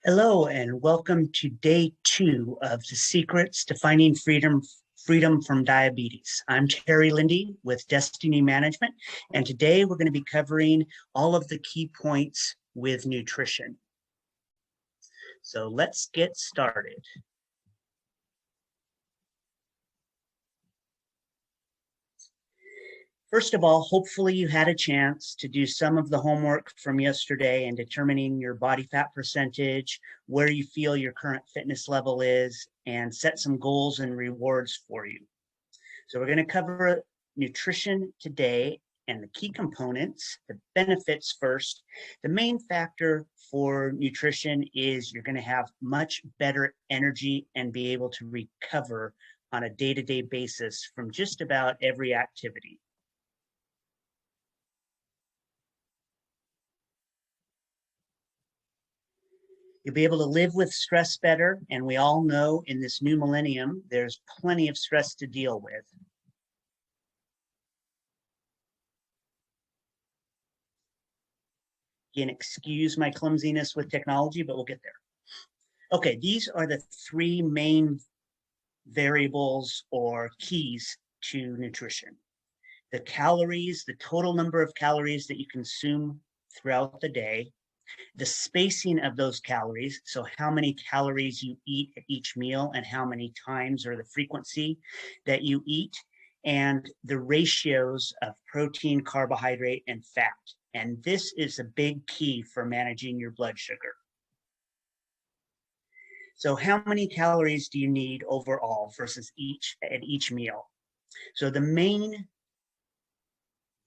Hello, and welcome to day 2 of the Secrets to Finding Freedom from Diabetes. I'm Terry Lindy with Destiny Management, and today we're going to be covering all of the key points with nutrition. So let's get started. First of all, hopefully you had a chance to do some of the homework from yesterday in determining your body fat percentage, where you feel your current fitness level is, and set some goals and rewards for you. So we're going to cover nutrition today and the key components, the benefits first. The main factor for nutrition is you're going to have much better energy and be able to recover on a day-to-day basis from just about every activity. You'll be able to live with stress better. And we all know in this new millennium, there's plenty of stress to deal with. You can excuse my clumsiness with technology, but we'll get there. Okay, these are the three main variables or keys to nutrition. The calories, the total number of calories that you consume throughout the day, the spacing of those calories, so how many calories you eat at each meal and how many times or the frequency that you eat, and the ratios of protein, carbohydrate, and fat. And this is a big key for managing your blood sugar. So how many calories do you need overall versus each meal? So the main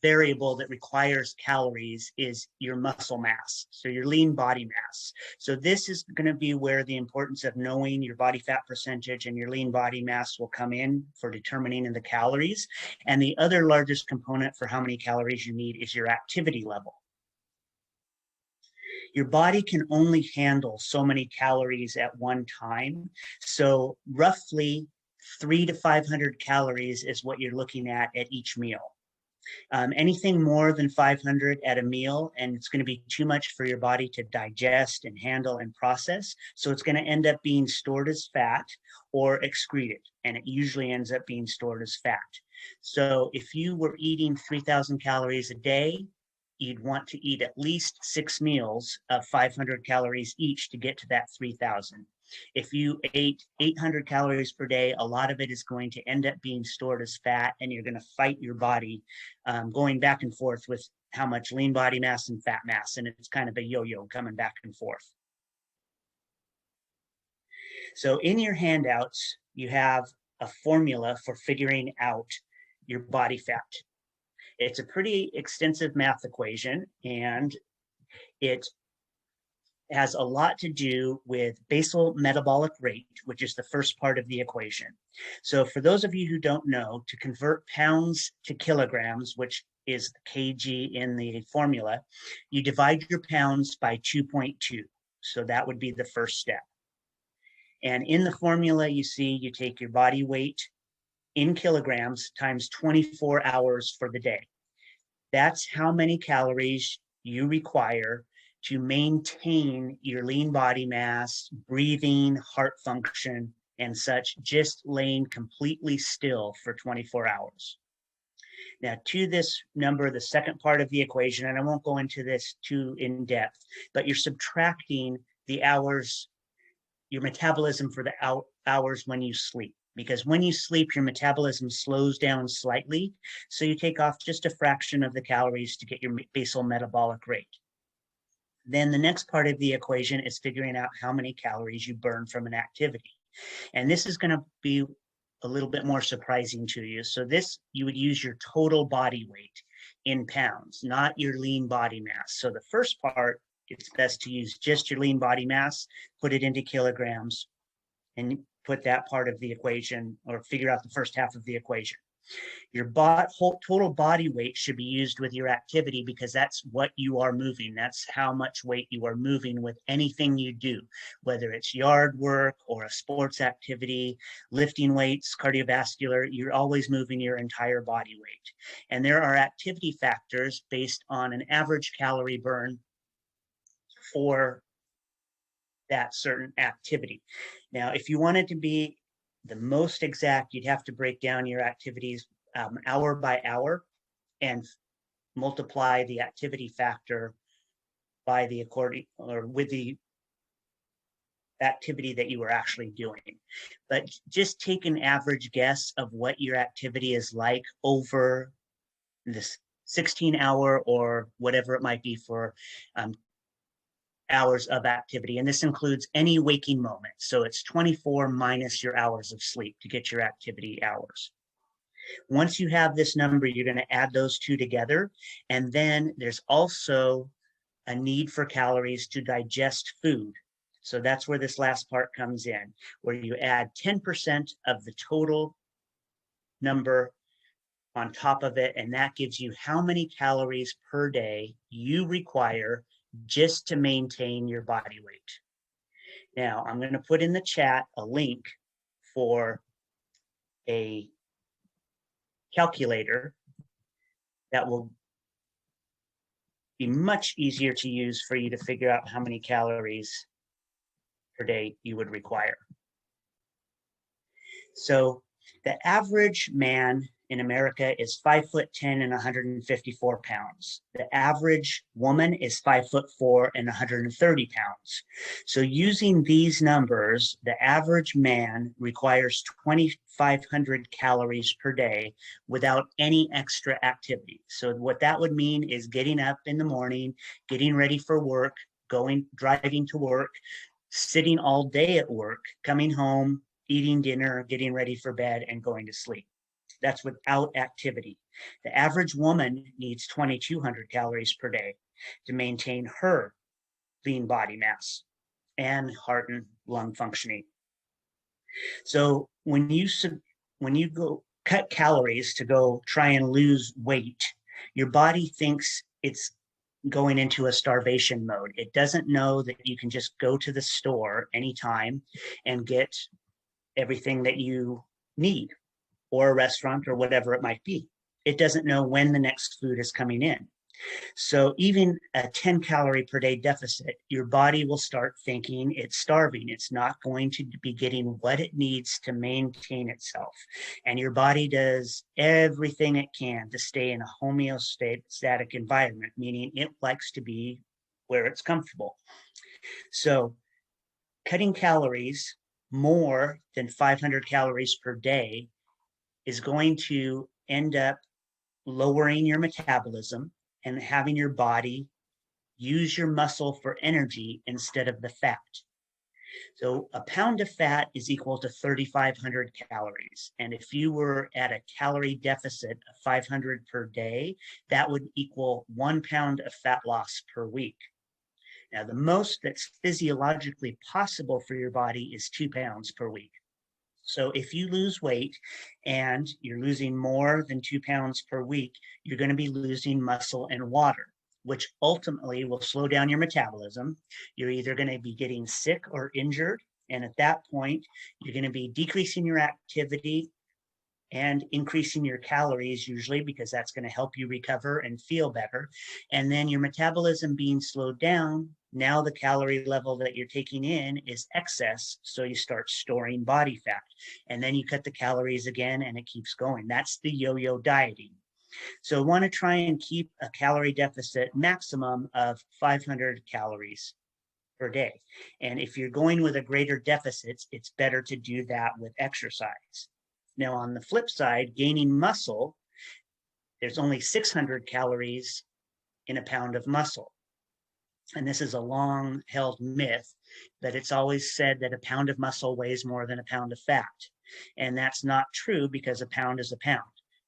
variable that requires calories is your muscle mass, so your lean body mass. So this is going to be where the importance of knowing your body fat percentage and your lean body mass will come in for determining the calories. And the other largest component for how many calories you need is your activity level. Your body can only handle so many calories at one time. So roughly 300 to 500 calories is what you're looking at each meal. Anything more than 500 at a meal, and it's going to be too much for your body to digest and handle and process. So it's going to end up being stored as fat or excreted, and it usually ends up being stored as fat. So if you were eating 3,000 calories a day, you'd want to eat at least 6 meals of 500 calories each to get to that 3,000. If you ate 800 calories per day, a lot of it is going to end up being stored as fat, and you're going to fight your body going back and forth with how much lean body mass and fat mass. And it's kind of a yo-yo coming back and forth. So in your handouts, you have a formula for figuring out your body fat. It's a pretty extensive math equation, and it has a lot to do with basal metabolic rate, which is the first part of the equation. So for those of you who don't know, to convert pounds to kilograms, which is the kg in the formula, you divide your pounds by 2.2. So that would be the first step. And in the formula, you see you take your body weight in kilograms times 24 hours for the day. That's how many calories you require to maintain your lean body mass, breathing, heart function, and such, just laying completely still for 24 hours. Now, to this number, the second part of the equation, and I won't go into this too in depth, but you're subtracting the hours, your metabolism for the hours when you sleep. Because when you sleep, your metabolism slows down slightly. So you take off just a fraction of the calories to get your basal metabolic rate. Then the next part of the equation is figuring out how many calories you burn from an activity. And this is going to be a little bit more surprising to you. So this, you would use your total body weight in pounds, not your lean body mass. So the first part, it's best to use just your lean body mass, put it into kilograms, and put that part of the equation, or figure out the first half of the equation. Your total body weight should be used with your activity, because that's what you are moving. That's how much weight you are moving with anything you do, whether it's yard work or a sports activity, lifting weights, cardiovascular, you're always moving your entire body weight. And there are activity factors based on an average calorie burn for that certain activity. Now, if you wanted to be the most exact, you'd have to break down your activities hour by hour and multiply the activity factor by the according or with the activity that you were actually doing. But just take an average guess of what your activity is like over this 16-hour or whatever it might be for hours of activity. And this includes any waking moment. So it's 24 minus your hours of sleep to get your activity hours. Once you have this number, you're going to add those two together. And then there's also a need for calories to digest food. So that's where this last part comes in, where you add 10% of the total number on top of it, and that gives you how many calories per day you require just to maintain your body weight. Now, I'm going to put in the chat a link for a calculator that will be much easier to use for you to figure out how many calories per day you would require. So the average man in America is 5'10" and 154 pounds. The average woman is 5'4" and 130 pounds. So using these numbers, the average man requires 2,500 calories per day without any extra activity. So what that would mean is getting up in the morning, getting ready for work, driving to work, sitting all day at work, coming home, eating dinner, getting ready for bed, and going to sleep. That's without activity. The average woman needs 2,200 calories per day to maintain her lean body mass and heart and lung functioning. So when you go cut calories to go try and lose weight, your body thinks it's going into a starvation mode. It doesn't know that you can just go to the store anytime and get everything that you need, or a restaurant or whatever it might be. It doesn't know when the next food is coming in. So even a 10 calorie per day deficit, your body will start thinking it's starving. It's not going to be getting what it needs to maintain itself. And your body does everything it can to stay in a homeostatic environment, meaning it likes to be where it's comfortable. So cutting calories more than 500 calories per day is going to end up lowering your metabolism and having your body use your muscle for energy instead of the fat. So a pound of fat is equal to 3,500 calories. And if you were at a calorie deficit of 500 per day, that would equal 1 pound of fat loss per week. Now, the most that's physiologically possible for your body is 2 pounds per week. So if you lose weight and you're losing more than 2 pounds per week, you're going to be losing muscle and water, which ultimately will slow down your metabolism. You're either going to be getting sick or injured. And at that point, you're going to be decreasing your activity and increasing your calories usually, because that's going to help you recover and feel better. And then your metabolism being slowed down, now the calorie level that you're taking in is excess, so you start storing body fat. And then you cut the calories again and it keeps going. That's the yo-yo dieting. So want to try and keep a calorie deficit maximum of 500 calories per day. And if you're going with a greater deficit, it's better to do that with exercise. Now, on the flip side, gaining muscle, there's only 600 calories in a pound of muscle. And this is a long-held myth that it's always said that a pound of muscle weighs more than a pound of fat. And that's not true, because a pound is a pound.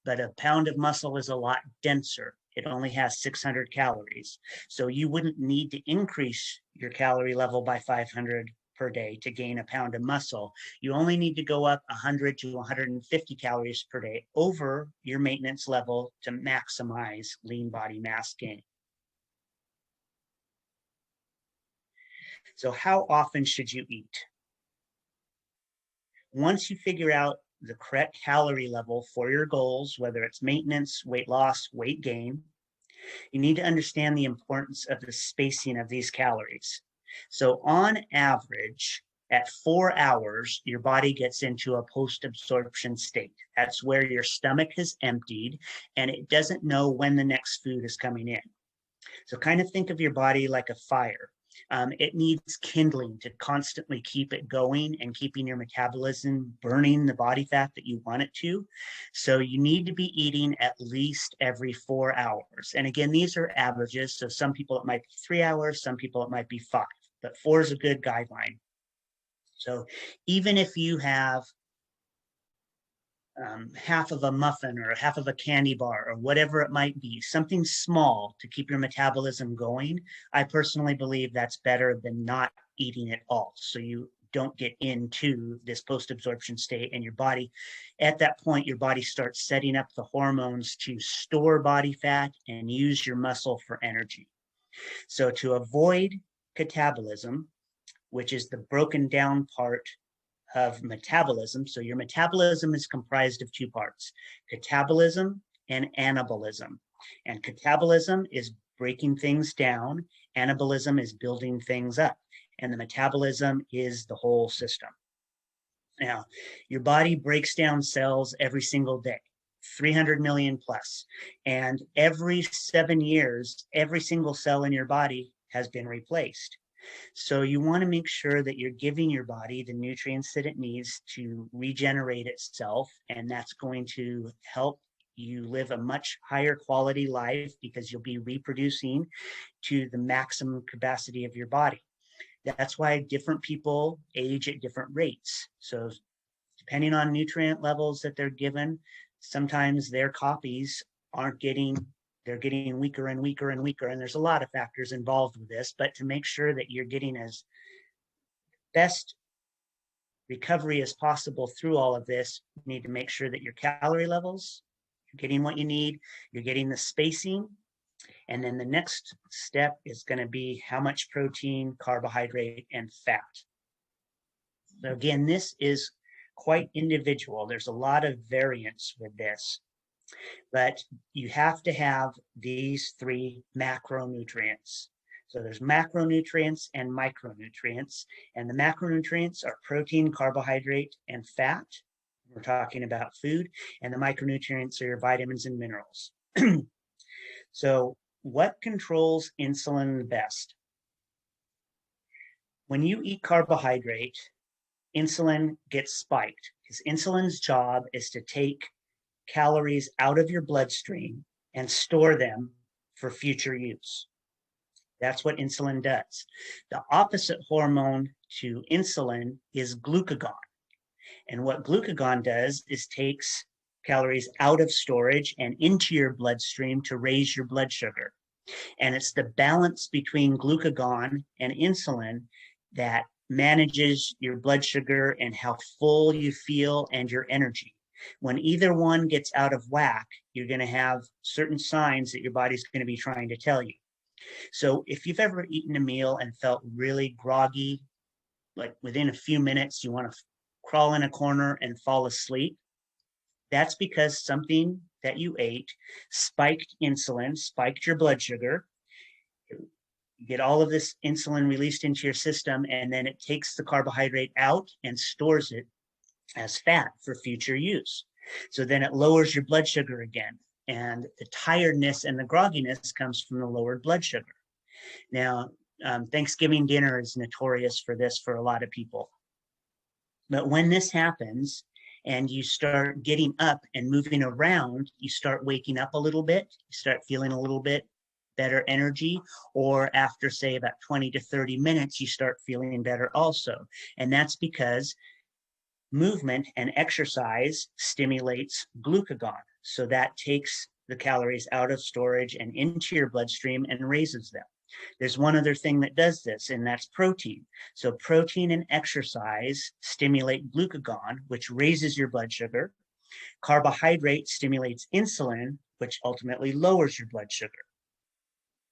But a pound of muscle is a lot denser. It only has 600 calories. So you wouldn't need to increase your calorie level by 500 per day to gain a pound of muscle. You only need to go up 100 to 150 calories per day over your maintenance level to maximize lean body mass gain. So how often should you eat? Once you figure out the correct calorie level for your goals, whether it's maintenance, weight loss, weight gain, you need to understand the importance of the spacing of these calories. So on average, at 4 hours, your body gets into a post-absorption state. That's where your stomach has emptied and it doesn't know when the next food is coming in. So kind of think of your body like a fire. It needs kindling to constantly keep it going and keeping your metabolism burning the body fat that you want it to. So you need to be eating at least every 4 hours. And again, these are averages. So some people it might be 3 hours, some people it might be 5, but 4 is a good guideline. So even if you have half of a muffin or half of a candy bar or whatever it might be, something small to keep your metabolism going, I personally believe that's better than not eating at all. So you don't get into this post-absorption state and your body, at that point, your body starts setting up the hormones to store body fat and use your muscle for energy. So to avoid catabolism, which is the broken down part of metabolism. So your metabolism is comprised of two parts, catabolism and anabolism. And catabolism is breaking things down. Anabolism is building things up. And the metabolism is the whole system. Now, your body breaks down cells every single day, 300 million plus. And every 7 years, every single cell in your body has been replaced. So you want to make sure that you're giving your body the nutrients that it needs to regenerate itself, and that's going to help you live a much higher quality life because you'll be reproducing to the maximum capacity of your body. That's why different people age at different rates. So depending on nutrient levels that they're given, sometimes their copies aren't getting, they're getting weaker and weaker and weaker. And there's a lot of factors involved with this, but to make sure that you're getting as best recovery as possible through all of this, you need to make sure that your calorie levels, you're getting what you need, you're getting the spacing. And then the next step is going to be how much protein, carbohydrate, and fat. So again, this is quite individual. There's a lot of variance with this, but you have to have these 3 macronutrients. So there's macronutrients and micronutrients, and the macronutrients are protein, carbohydrate, and fat. We're talking about food, and the micronutrients are your vitamins and minerals. So what controls insulin the best? When you eat carbohydrate, insulin gets spiked because insulin's job is to take calories out of your bloodstream and store them for future use. That's what insulin does. The opposite hormone to insulin is glucagon. And what glucagon does is takes calories out of storage and into your bloodstream to raise your blood sugar. And it's the balance between glucagon and insulin that manages your blood sugar and how full you feel and your energy. When either one gets out of whack, you're going to have certain signs that your body's going to be trying to tell you. So if you've ever eaten a meal and felt really groggy, like within a few minutes, you want to crawl in a corner and fall asleep, that's because something that you ate spiked insulin, spiked your blood sugar. You get all of this insulin released into your system, and then it takes the carbohydrate out and stores it as fat for future use. So then it lowers your blood sugar again. And the tiredness and the grogginess comes from the lowered blood sugar. Now, Thanksgiving dinner is notorious for this for a lot of people. But when this happens and you start getting up and moving around, you start waking up a little bit, you start feeling a little bit better energy, or after say about 20 to 30 minutes, you start feeling better also. And that's because movement and exercise stimulates glucagon. So that takes the calories out of storage and into your bloodstream and raises them. There's one other thing that does this, and that's protein. So protein and exercise stimulate glucagon, which raises your blood sugar. Carbohydrate stimulates insulin, which ultimately lowers your blood sugar.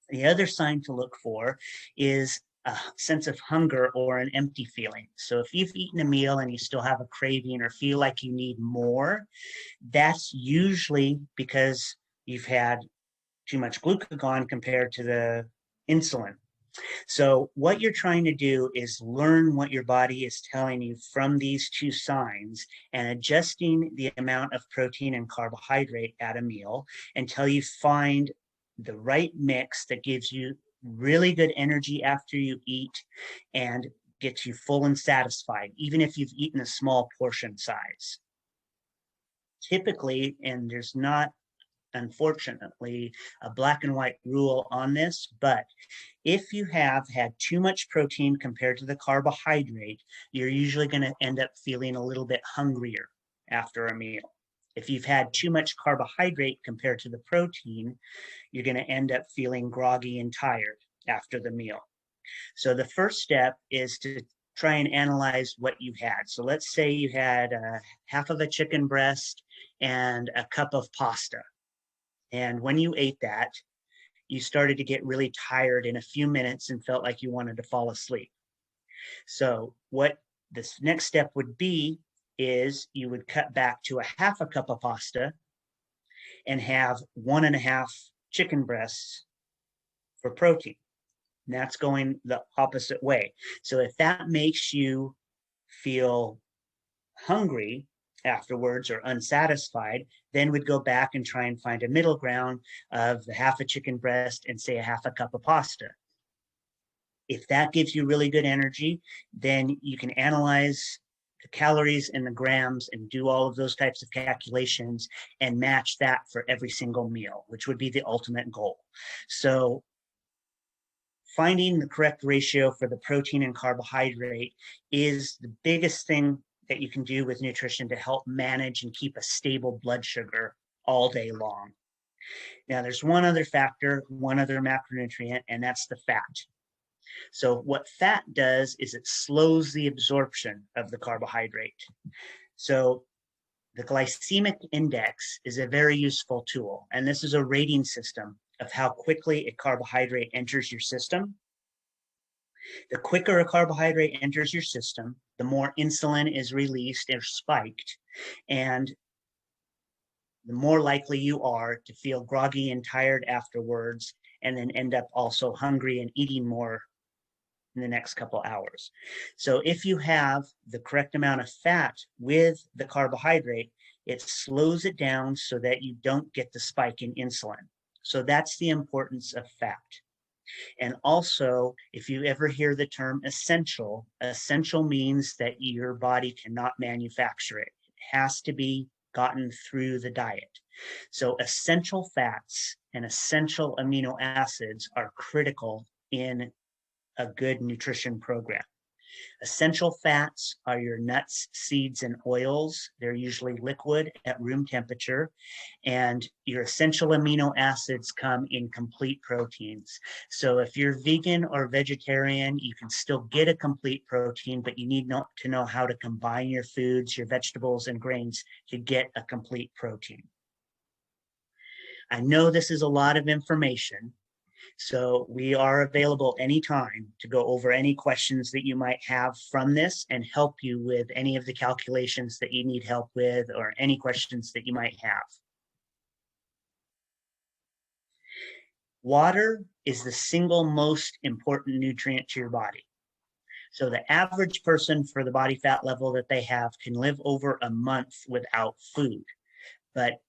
The other sign to look for is a sense of hunger or an empty feeling. So if you've eaten a meal and you still have a craving or feel like you need more, that's usually because you've had too much glucagon compared to the insulin. So what you're trying to do is learn what your body is telling you from these two signs and adjusting the amount of protein and carbohydrate at a meal until you find the right mix that gives you really good energy after you eat and gets you full and satisfied, even if you've eaten a small portion size. Typically, and there's not, unfortunately, a black and white rule on this, but if you have had too much protein compared to the carbohydrate, you're usually going to end up feeling a little bit hungrier after a meal. If you've had too much carbohydrate compared to the protein, you're going to end up feeling groggy and tired after the meal. So the first step is to try and analyze what you had. So let's say you had half of a chicken breast and a cup of pasta. And when you ate that, you started to get really tired in a few minutes and felt like you wanted to fall asleep. So what this next step would be is you would cut back to a half a cup of pasta and have 1.5 chicken breasts for protein. And that's going the opposite way. So if that makes you feel hungry afterwards or unsatisfied, then we'd go back and try and find a middle ground of the half a chicken breast and say a half a cup of pasta. If that gives you really good energy, then you can analyze the calories and the grams and do all of those types of calculations and match that for every single meal, which would be the ultimate goal. So finding the correct ratio for the protein and carbohydrate is the biggest thing that you can do with nutrition to help manage and keep a stable blood sugar all day long. Now, there's one other factor, one other macronutrient, and that's the fat. So what fat does is it slows the absorption of the carbohydrate. So the glycemic index is a very useful tool, and this is a rating system of how quickly a carbohydrate enters your system. The quicker a carbohydrate enters your system, the more insulin is released or spiked, and the more likely you are to feel groggy and tired afterwards, and then end up also hungry and eating more in the next couple hours. So if you have the correct amount of fat with the carbohydrate, it slows it down so that you don't get the spike in insulin. So that's the importance of fat. And also, if you ever hear the term essential, essential means that your body cannot manufacture it. It has to be gotten through the diet. So essential fats and essential amino acids are critical in a good nutrition program. Essential fats are your nuts, seeds, and oils. They're usually liquid at room temperature. And your essential amino acids come in complete proteins. So if you're vegan or vegetarian, you can still get a complete protein, but you need to know how to combine your foods, your vegetables, and grains to get a complete protein. I know this is a lot of information, so we are available anytime to go over any questions that you might have from this and help you with any of the calculations that you need help with or any questions that you might have. Water is the single most important nutrient to your body. So the average person, for the body fat level that they have, can live over a month without food. But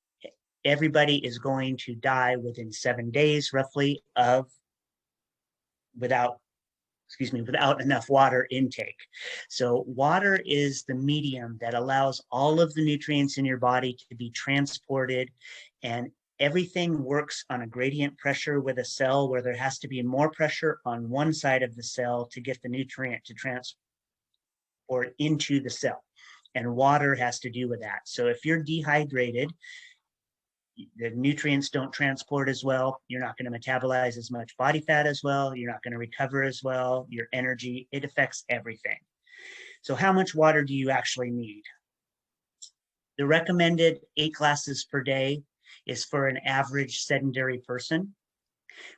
everybody is going to die within 7 days, roughly, without enough water intake. So water is the medium that allows all of the nutrients in your body to be transported, and everything works on a gradient pressure with a cell where there has to be more pressure on one side of the cell to get the nutrient to transport into the cell. And water has to do with that. So if you're dehydrated, the nutrients don't transport as well. You're not going to metabolize as much body fat as well. You're not going to recover as well. Your energy, it affects everything. So how much water do you actually need? The recommended 8 glasses per day is for an average sedentary person.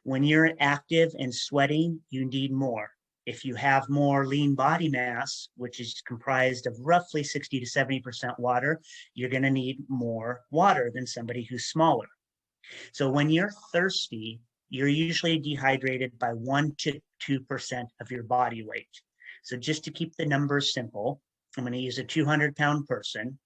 When you're active and sweating, you need more. If you have more lean body mass, which is comprised of roughly 60 to 70% water, you're going to need more water than somebody who's smaller. So when you're thirsty, you're usually dehydrated by 1 to 2% of your body weight. So just to keep the numbers simple, I'm going to use a 200-pound person.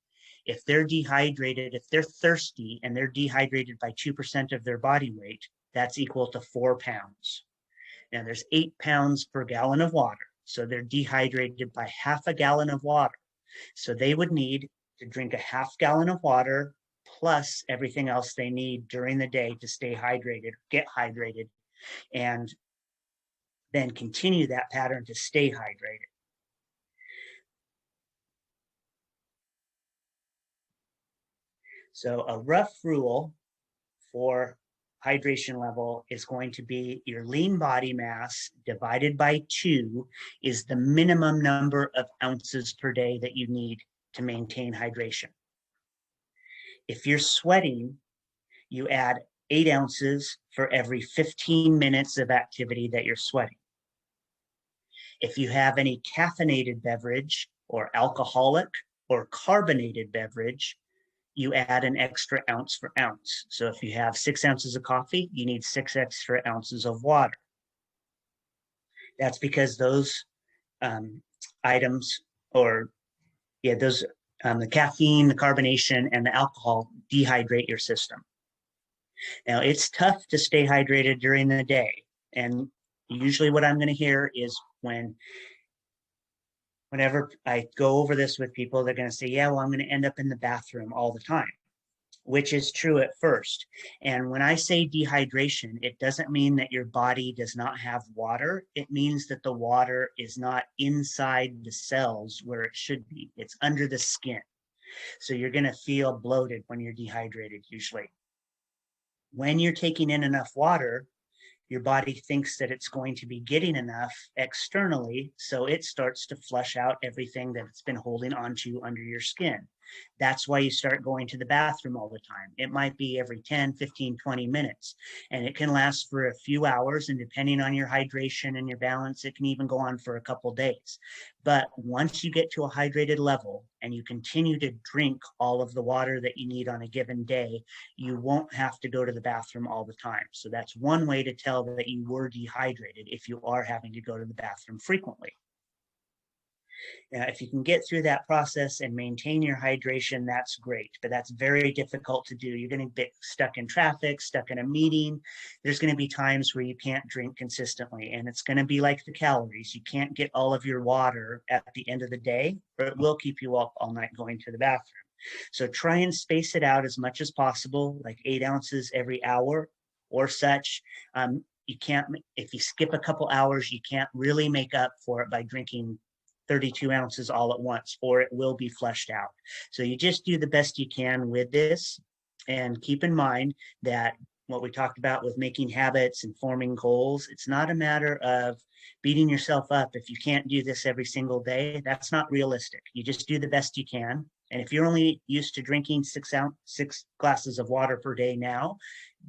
If they're dehydrated, if they're thirsty and they're dehydrated by 2% of their body weight, that's equal to 4 pounds. Now there's 8 pounds per gallon of water. So they're dehydrated by half a gallon of water. So they would need to drink a half gallon of water plus everything else they need during the day to stay hydrated, get hydrated, and then continue that pattern to stay hydrated. So a rough rule for hydration level is going to be your lean body mass divided by 2 is the minimum number of ounces per day that you need to maintain hydration. If you're sweating, you add 8 ounces for every 15 minutes of activity that you're sweating. If you have any caffeinated beverage or alcoholic or carbonated beverage, you add an extra ounce for ounce. So if you have 6 ounces of coffee, you need 6 extra ounces of water. That's because those items, or the caffeine, the carbonation, and the alcohol dehydrate your system. Now, it's tough to stay hydrated during the day. And usually what I'm going to hear is whenever I go over this with people, they're going to say, yeah, well, I'm going to end up in the bathroom all the time, which is true at first. And when I say dehydration, it doesn't mean that your body does not have water. It means that the water is not inside the cells where it should be. It's under the skin. So you're going to feel bloated when you're dehydrated usually. When you're taking in enough water, your body thinks that it's going to be getting enough externally, so it starts to flush out everything that it's been holding onto under your skin. That's why you start going to the bathroom all the time. It might be every 10, 15, 20 minutes, and it can last for a few hours, and depending on your hydration and your balance, it can even go on for a couple days. But once you get to a hydrated level and you continue to drink all of the water that you need on a given day, you won't have to go to the bathroom all the time. So that's one way to tell that you were dehydrated if you are having to go to the bathroom frequently. Now, if you can get through that process and maintain your hydration, that's great, but that's very difficult to do. You're going to get stuck in traffic, stuck in a meeting. There's going to be times where you can't drink consistently, and it's going to be like the calories. You can't get all of your water at the end of the day, or it will keep you up all night going to the bathroom. So try and space it out as much as possible, like 8 ounces every hour or such. You can't, if you skip a couple hours, you can't really make up for it by drinking 32 ounces all at once, or it will be flushed out. So you just do the best you can with this, and keep in mind that what we talked about with making habits and forming goals, it's not a matter of beating yourself up if you can't do this every single day. That's not realistic. You just do the best you can. And if you're only used to drinking 6 glasses of water per day now,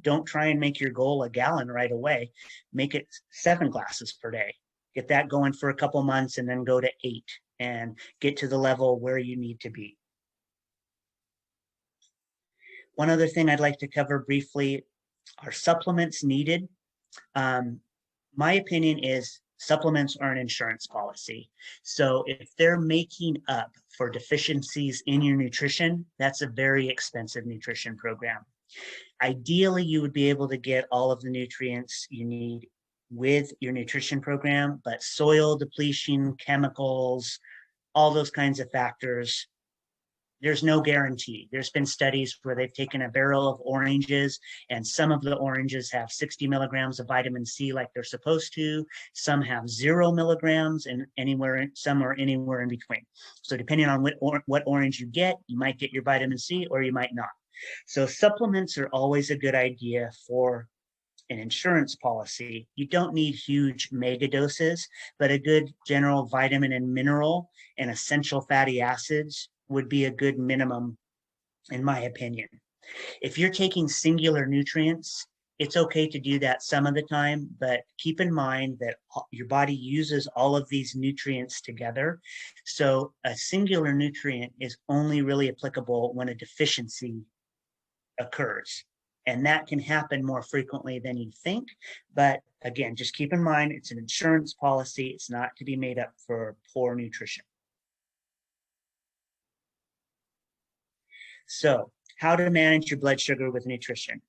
don't try and make your goal a gallon right away. Make it 7 glasses per day. Get that going for a couple months and then go to 8 and get to the level where you need to be. One other thing I'd like to cover briefly are supplements needed. My opinion is supplements are an insurance policy. So if they're making up for deficiencies in your nutrition, that's a very expensive nutrition program. Ideally, you would be able to get all of the nutrients you need with your nutrition program, but soil depletion, chemicals, all those kinds of factors, there's no guarantee. There's been studies where they've taken a barrel of oranges, and some of the oranges have 60 milligrams of vitamin C like they're supposed to. Some have 0 milligrams, and some are anywhere in between. So depending on what orange you get, you might get your vitamin C or you might not. So supplements are always a good idea for an insurance policy. You don't need huge mega doses, but a good general vitamin and mineral and essential fatty acids would be a good minimum, in my opinion. If you're taking singular nutrients, it's okay to do that some of the time, but keep in mind that your body uses all of these nutrients together. So a singular nutrient is only really applicable when a deficiency occurs. And that can happen more frequently than you think. But again, just keep in mind, it's an insurance policy. It's not to be made up for poor nutrition. So how to manage your blood sugar with nutrition.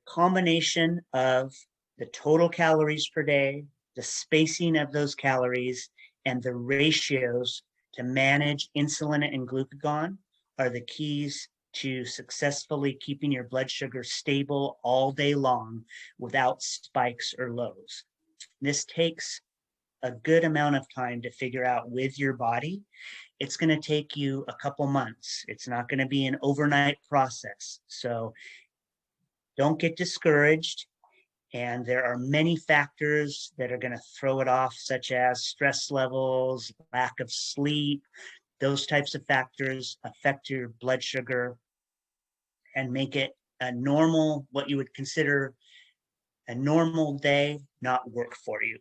Combination of the total calories per day, the spacing of those calories, and the ratios to manage insulin and glucagon are the keys to successfully keeping your blood sugar stable all day long without spikes or lows. This takes a good amount of time to figure out with your body. It's going to take you a couple months. It's not going to be an overnight process. So don't get discouraged. And there are many factors that are going to throw it off, such as stress levels, lack of sleep. Those types of factors affect your blood sugar and make it a normal, what you would consider a normal day, not work for you.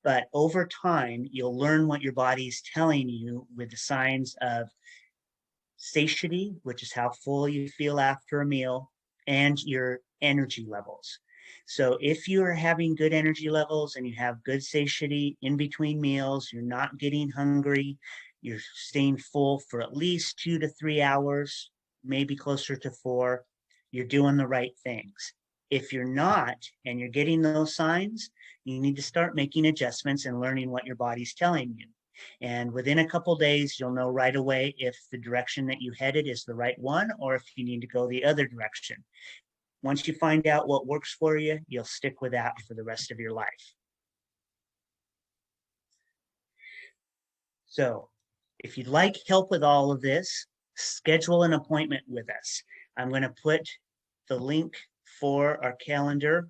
But over time, you'll learn what your body's telling you with the signs of satiety, which is how full you feel after a meal, and your energy levels. So if you are having good energy levels and you have good satiety in between meals, you're not getting hungry, you're staying full for at least 2 to 3 hours, maybe closer to 4, you're doing the right things. If you're not, and you're getting those signs, you need to start making adjustments and learning what your body's telling you. And within a couple days, you'll know right away if the direction that you headed is the right one or if you need to go the other direction. Once you find out what works for you, you'll stick with that for the rest of your life. So if you'd like help with all of this, schedule an appointment with us. I'm going to put the link for our calendar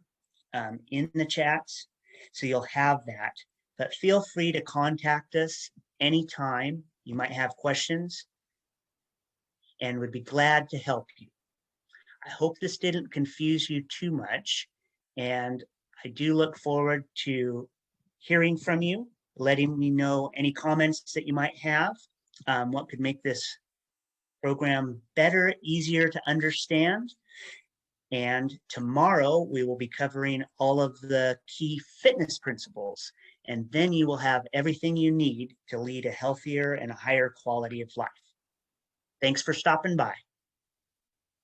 in the chats, so you'll have that. But feel free to contact us anytime you might have questions, and would be glad to help you. I hope this didn't confuse you too much, and I do look forward to hearing from you, letting me know any comments that you might have, what could make this program better, easier to understand. And tomorrow we will be covering all of the key fitness principles, and then you will have everything you need to lead a healthier and a higher quality of life. Thanks for stopping by.